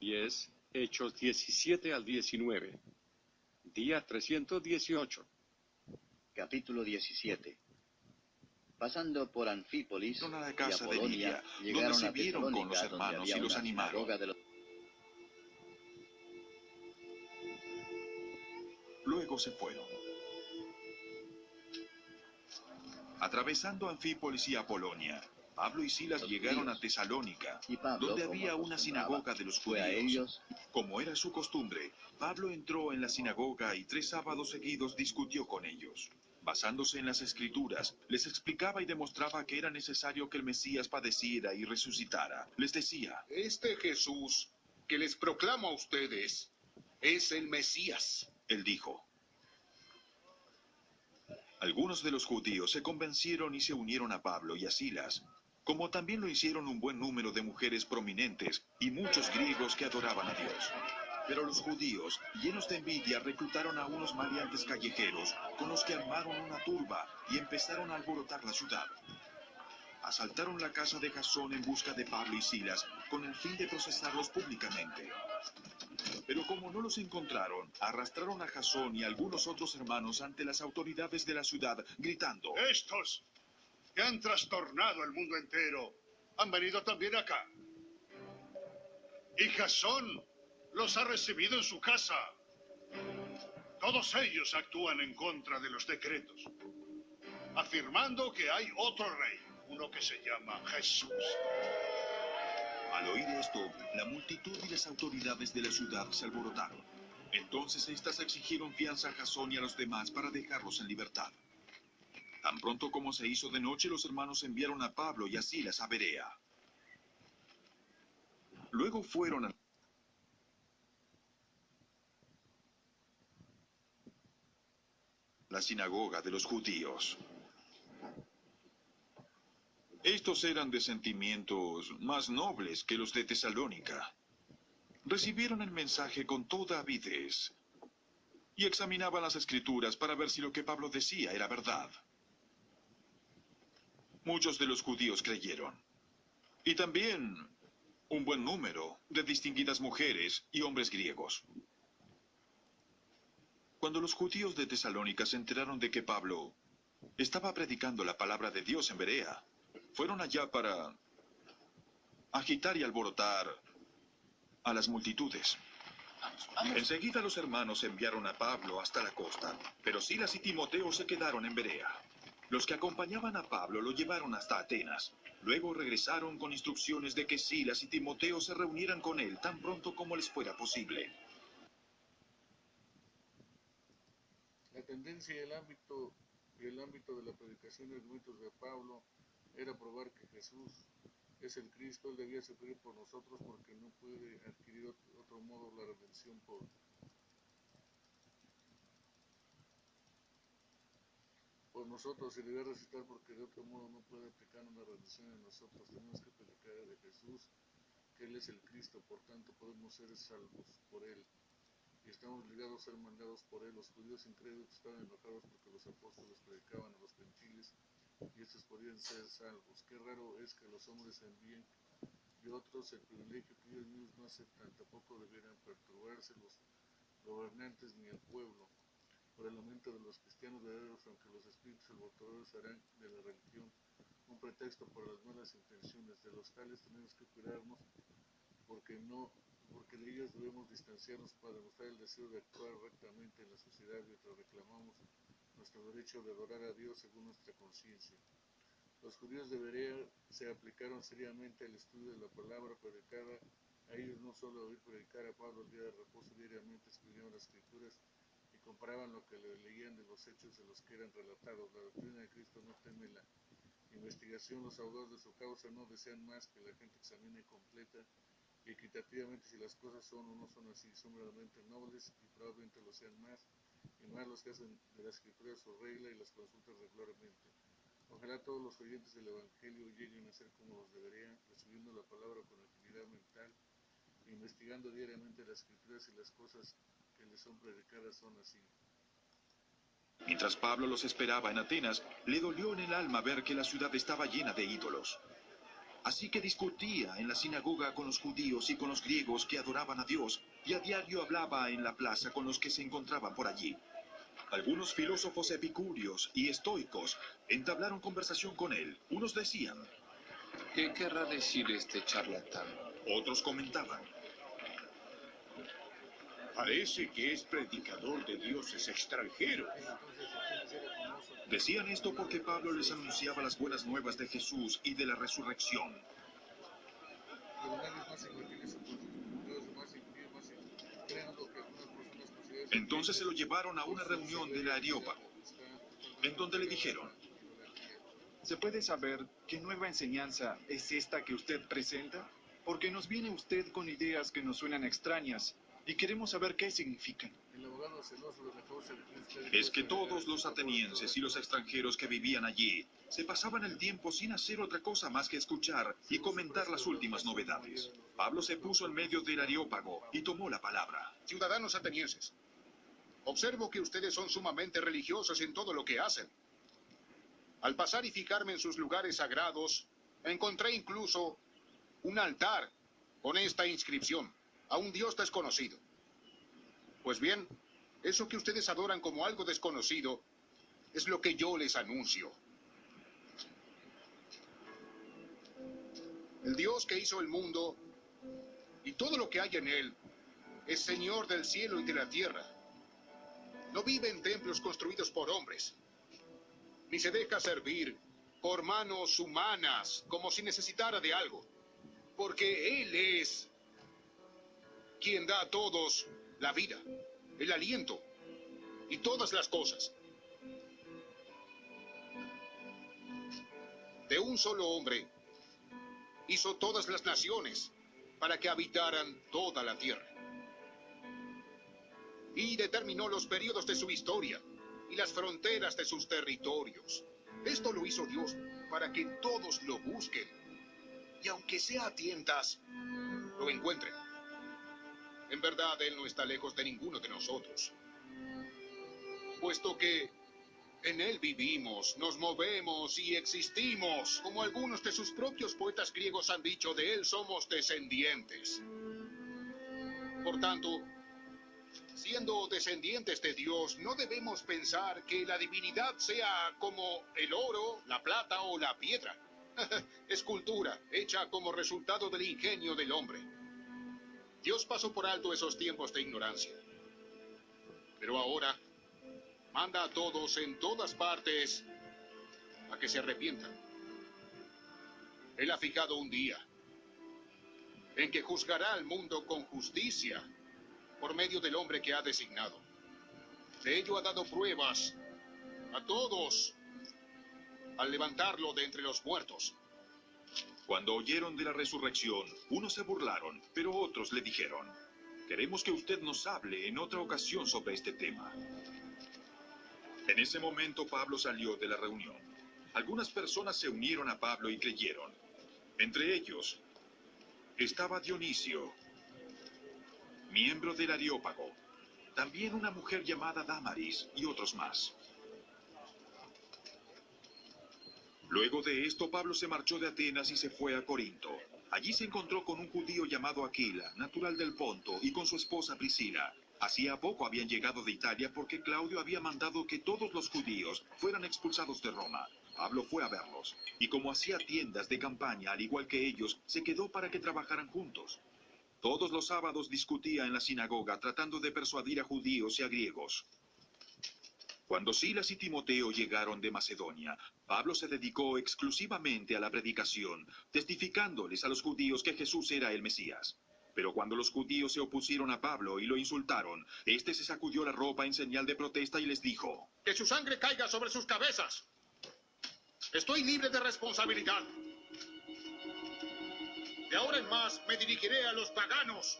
10, Hechos 17 al 19. Día 318. Capítulo 17. Pasando por Anfípolis Fueron a la y casa de Apolonia, Lidia, llegaron donde se a vieron con los Tesalónica, donde hermanos había y los una animaron. sinagoga de los... Luego se fueron. Atravesando Anfípolis y Apolonia, Pablo y Silas Los llegaron a judíos. Tesalónica, Y Pablo, donde como había una acostumbraba, sinagoga de los fue a judíos. ellos. Como era su costumbre, Pablo entró en la sinagoga y 3 sábados seguidos discutió con ellos. Basándose en las Escrituras, les explicaba y demostraba que era necesario que el Mesías padeciera y resucitara. Les decía: Este Jesús que les proclamo a ustedes es el Mesías. Él dijo. Algunos de los judíos se convencieron y se unieron a Pablo y a Silas, como también lo hicieron un buen número de mujeres prominentes y muchos griegos que adoraban a Dios. Pero los judíos, llenos de envidia, reclutaron a unos maleantes callejeros, con los que armaron una turba y empezaron a alborotar la ciudad. Asaltaron la casa de Jasón en busca de Pablo y Silas, con el fin de procesarlos públicamente. Pero como no los encontraron, arrastraron a Jasón y a algunos otros hermanos ante las autoridades de la ciudad, gritando: Estos que han trastornado el mundo entero han venido también acá. Y Jasón los ha recibido en su casa. Todos ellos actúan en contra de los decretos, afirmando que hay otro rey, uno que se llama Jesús. Al oír esto, la multitud y las autoridades de la ciudad se alborotaron. Entonces éstas exigieron fianza a Jasón y a los demás para dejarlos en libertad. Tan pronto como se hizo de noche, los hermanos enviaron a Pablo y a Silas a Berea. Luego fueron a la sinagoga de los judíos. Estos eran de sentimientos más nobles que los de Tesalónica. Recibieron el mensaje con toda avidez y examinaban las Escrituras para ver si lo que Pablo decía era verdad. Muchos de los judíos creyeron, y también un buen número de distinguidas mujeres y hombres griegos. Cuando los judíos de Tesalónica se enteraron de que Pablo estaba predicando la palabra de Dios en Berea, fueron allá para agitar y alborotar a las multitudes. Enseguida los hermanos enviaron a Pablo hasta la costa, pero Silas y Timoteo se quedaron en Berea. Los que acompañaban a Pablo lo llevaron hasta Atenas. Luego regresaron con instrucciones de que Silas y Timoteo se reunieran con él tan pronto como les fuera posible. La tendencia y el ámbito de la predicación y argumentos de Pablo era probar que Jesús es el Cristo. Él debía sufrir por nosotros porque no puede adquirir otro modo la redención por nosotros, y debe resucitar porque de otro modo no puede aplicar una redención en nosotros. Tenemos que predicar de Jesús, que Él es el Cristo, por tanto podemos ser salvos por Él. Y estamos ligados a ser mandados por Él. Los judíos incrédulos estaban enojados porque los apóstoles predicaban a los gentiles y estos podían ser salvos. Qué raro es que los hombres envíen y otros el privilegio que ellos mismos no aceptan. Tampoco debieran perturbarse los gobernantes ni el pueblo por el aumento de los cristianos verdaderos, aunque los espíritus alborotadores harán de la religión un pretexto para las malas intenciones. De los tales tenemos que cuidarnos porque de ellos debemos distanciarnos para demostrar el deseo de actuar rectamente en la sociedad mientras reclamamos nuestro derecho de adorar a Dios según nuestra conciencia. Los judíos de Berea se aplicaron seriamente al estudio de la palabra predicada. A ellos no solo oír predicar a Pablo el día de reposo, diariamente escribieron las escrituras y comparaban lo que le leían de los hechos de los que eran relatados. La doctrina de Cristo no teme la investigación. Los abogados de su causa no desean más que la gente examine completa y equitativamente si las cosas son o no son así. Son realmente nobles y probablemente lo sean más y más los que hacen de la escritura su regla y las consultan regularmente. Ojalá todos los oyentes del Evangelio lleguen a ser como los deberían, recibiendo la palabra con agilidad mental, investigando diariamente las escrituras, y las cosas que les son predicadas son así. Mientras Pablo los esperaba en Atenas, le dolió en el alma ver que la ciudad estaba llena de ídolos. Así que discutía en la sinagoga con los judíos y con los griegos que adoraban a Dios, y a diario hablaba en la plaza con los que se encontraban por allí. Algunos filósofos epicúreos y estoicos entablaron conversación con él. Unos decían, ¿Qué querrá decir este charlatán? otros comentaban, Parece que es predicador de dioses extranjeros. decían esto porque Pablo les anunciaba las buenas nuevas de Jesús y de la resurrección. Entonces se lo llevaron a una reunión del Areópago, en donde le dijeron, ¿se puede saber qué nueva enseñanza es esta que usted presenta? Porque nos viene usted con ideas que nos suenan extrañas y queremos saber qué significan. es que todos los atenienses y los extranjeros que vivían allí se pasaban el tiempo sin hacer otra cosa más que escuchar y comentar las últimas novedades. Pablo se puso en medio del Areópago y tomó la palabra. Ciudadanos atenienses, observo que ustedes son sumamente religiosos en todo lo que hacen. Al pasar y fijarme en sus lugares sagrados, encontré incluso un altar con esta inscripción: a un Dios desconocido. Pues bien, eso que ustedes adoran como algo desconocido es lo que yo les anuncio. El Dios que hizo el mundo y todo lo que hay en él es Señor del cielo y de la tierra. No vive en templos construidos por hombres, ni se deja servir por manos humanas como si necesitara de algo, porque Él es quien da a todos la vida, el aliento y todas las cosas. De un solo hombre hizo todas las naciones para que habitaran toda la tierra. Y determinó los periodos de su historia y las fronteras de sus territorios. Esto lo hizo Dios para que todos lo busquen. Y aunque sea a tientas, lo encuentren. En verdad, Él no está lejos de ninguno de nosotros, puesto que en Él vivimos, nos movemos y existimos. Como algunos de sus propios poetas griegos han dicho, de Él somos descendientes. Por tanto, siendo descendientes de Dios, no debemos pensar que la divinidad sea como el oro, la plata o la piedra. Escultura, hecha como resultado del ingenio del hombre. Dios pasó por alto esos tiempos de ignorancia. Pero ahora manda a todos en todas partes a que se arrepientan. Él ha fijado un día en que juzgará al mundo con justicia por medio del hombre que ha designado. De ello ha dado pruebas a todos al levantarlo de entre los muertos. Cuando oyeron de la resurrección, unos se burlaron, pero otros le dijeron, queremos que usted nos hable en otra ocasión sobre este tema. En ese momento Pablo salió de la reunión. Algunas personas se unieron a Pablo y creyeron. Entre ellos estaba Dionisio, miembro del Areópago, también una mujer llamada Dámaris y otros más. Luego de esto, Pablo se marchó de Atenas y se fue a Corinto. Allí se encontró con un judío llamado Aquila, natural del Ponto, y con su esposa Priscila. Hacía poco habían llegado de Italia porque Claudio había mandado que todos los judíos fueran expulsados de Roma. Pablo fue a verlos, y como hacía tiendas de campaña al igual que ellos, se quedó para que trabajaran juntos. Todos los sábados discutía en la sinagoga tratando de persuadir a judíos y a griegos. Cuando Silas y Timoteo llegaron de Macedonia, Pablo se dedicó exclusivamente a la predicación, testificándoles a los judíos que Jesús era el Mesías. Pero cuando los judíos se opusieron a Pablo y lo insultaron, éste se sacudió la ropa en señal de protesta y les dijo, ¡Que su sangre caiga sobre sus cabezas! Estoy libre de responsabilidad. De ahora en más me dirigiré a los paganos.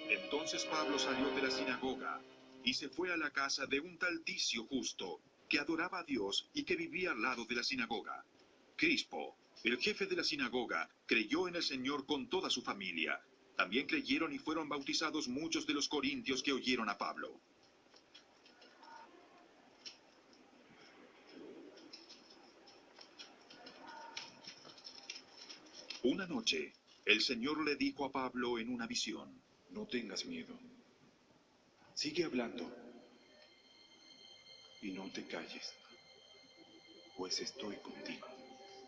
Entonces Pablo salió de la sinagoga y se fue a la casa de un tal Ticio Justo, que adoraba a Dios y que vivía al lado de la sinagoga. Crispo, el jefe de la sinagoga, creyó en el Señor con toda su familia. También creyeron y fueron bautizados muchos de los corintios que oyeron a Pablo. Una noche, el Señor le dijo a Pablo en una visión: No tengas miedo. Sigue hablando. Y no te calles, pues estoy contigo.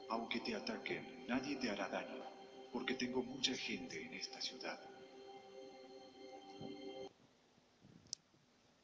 Aunque te ataquen, nadie te hará daño, porque tengo mucha gente en esta ciudad.